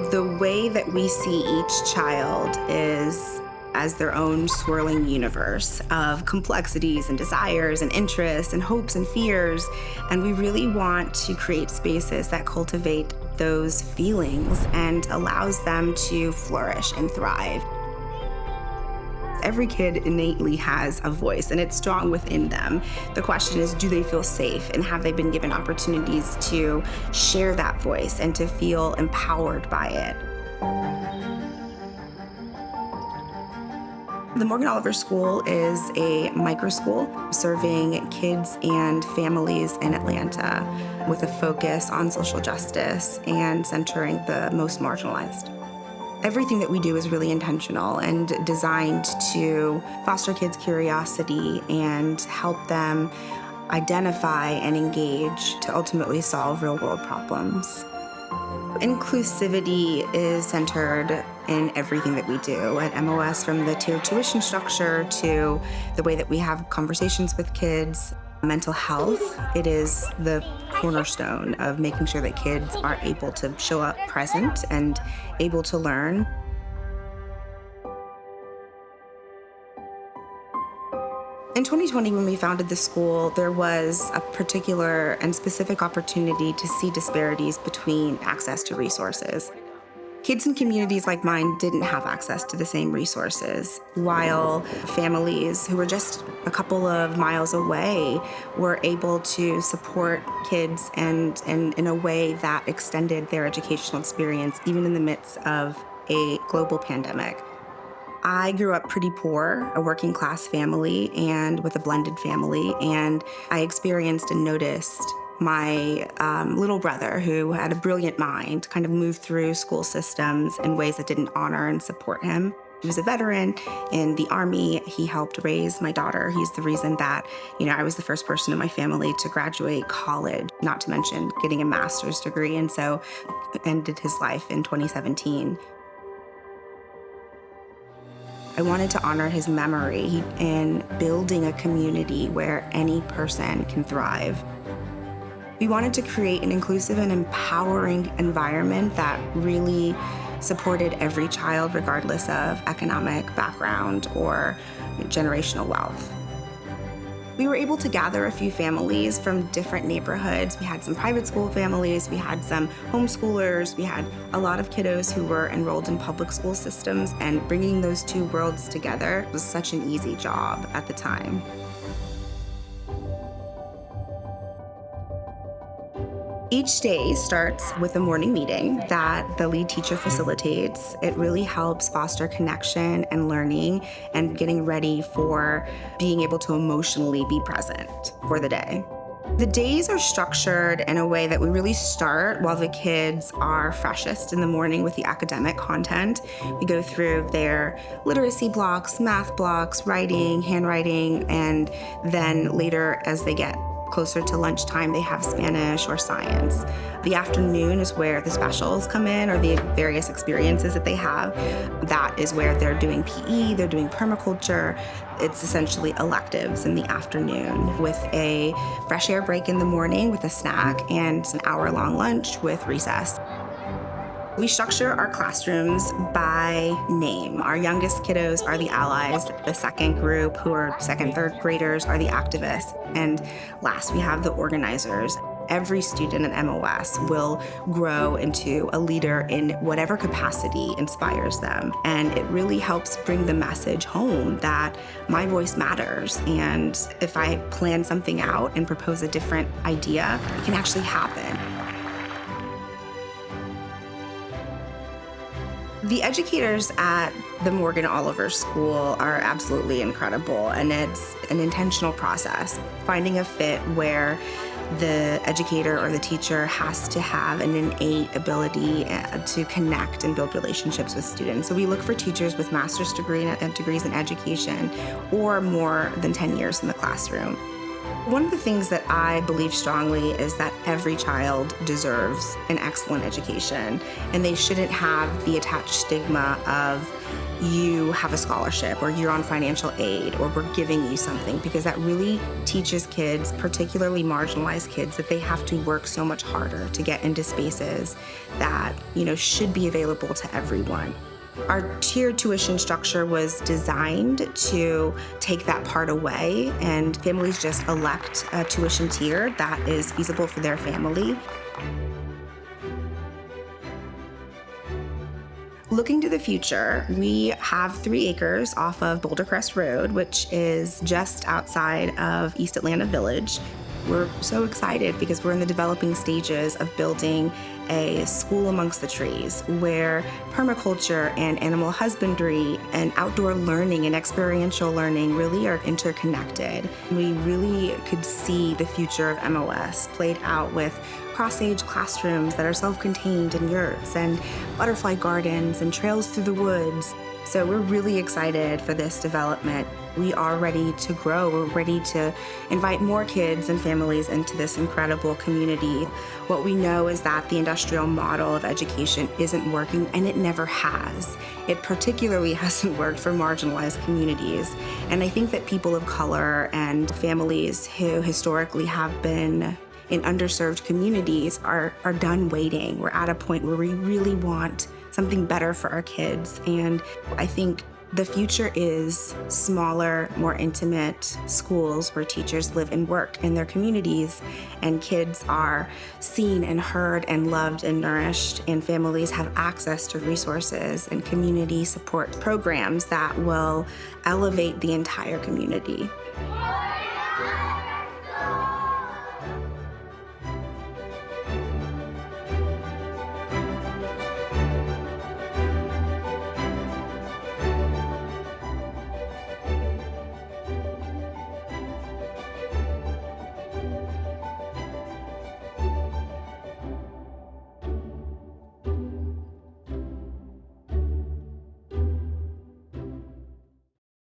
The way that we see each child is as their own swirling universe of complexities and desires and interests and hopes and fears. And we really want to create spaces that cultivate those feelings and allows them to flourish and thrive. Every kid innately has a voice and it's strong within them. The question is, do they feel safe and have they been given opportunities to share that voice and to feel empowered by it? The Morgan Oliver School is a micro school serving kids and families in Atlanta with a focus on social justice and centering the most marginalized. Everything that we do is really intentional and designed to foster kids' curiosity and help them identify and engage to ultimately solve real-world problems. Inclusivity is centered in everything that we do at MOS, from the tiered tuition structure to the way that we have conversations with kids. Mental health, it is the cornerstone of making sure that kids are able to show up present and able to learn. In 2020, when we founded the school, there was a particular and specific opportunity to see disparities between access to resources. Kids in communities like mine didn't have access to the same resources, while families who were just a couple of miles away were able to support kids and in a way that extended their educational experience, even in the midst of a global pandemic. I grew up pretty poor, a working class family and with a blended family, and I experienced and noticed my little brother, who had a brilliant mind, kind of moved through school systems in ways that didn't honor and support him. He was a veteran in the Army. He helped raise my daughter. He's the reason that, I was the first person in my family to graduate college, not to mention getting a master's degree, and so ended his life in 2017. I wanted to honor his memory in building a community where any person can thrive. We wanted to create an inclusive and empowering environment that really supported every child, regardless of economic background or generational wealth. We were able to gather a few families from different neighborhoods. We had some private school families, we had some homeschoolers, we had a lot of kiddos who were enrolled in public school systems, and bringing those two worlds together was such an easy job at the time. Each day starts with a morning meeting that the lead teacher facilitates. It really helps foster connection and learning and getting ready for being able to emotionally be present for the day. The days are structured in a way that we really start while the kids are freshest in the morning with the academic content. We go through their literacy blocks, math blocks, writing, handwriting, and then later as they get closer to lunchtime, they have Spanish or science. The afternoon is where the specials come in, or the various experiences that they have. That is where they're doing PE, they're doing permaculture. It's essentially electives in the afternoon, with a fresh air break in the morning with a snack and an hour-long lunch with recess. We structure our classrooms by name. Our youngest kiddos are the allies. The second group, who are second, third graders, are the activists. And last, we have the organizers. Every student at MOS will grow into a leader in whatever capacity inspires them. And it really helps bring the message home that my voice matters. And if I plan something out and propose a different idea, it can actually happen. The educators at the Morgan Oliver School are absolutely incredible, and it's an intentional process, finding a fit where the educator or the teacher has to have an innate ability to connect and build relationships with students. So we look for teachers with master's degrees in education or more than 10 years in the classroom. One of the things that I believe strongly is that every child deserves an excellent education, and they shouldn't have the attached stigma of you have a scholarship or you're on financial aid or we're giving you something, because that really teaches kids, particularly marginalized kids, that they have to work so much harder to get into spaces that, should be available to everyone. Our tiered tuition structure was designed to take that part away, and families just elect a tuition tier that is feasible for their family. Looking to the future, we have 3 acres off of Boulder Crest Road, which is just outside of East Atlanta Village. We're so excited because we're in the developing stages of building a school amongst the trees where permaculture and animal husbandry and outdoor learning and experiential learning really are interconnected. We really could see the future of MOS played out with cross-age classrooms that are self-contained and yurts and butterfly gardens and trails through the woods. So we're really excited for this development. We are ready to grow. We're ready to invite more kids and families into this incredible community. What we know is that the industrial model of education isn't working, and it never has. It particularly hasn't worked for marginalized communities. And I think that people of color and families who historically have been in underserved communities are done waiting. We're at a point where we really want something better for our kids. And I think the future is smaller, more intimate schools where teachers live and work in their communities, and kids are seen and heard and loved and nourished, and families have access to resources and community support programs that will elevate the entire community.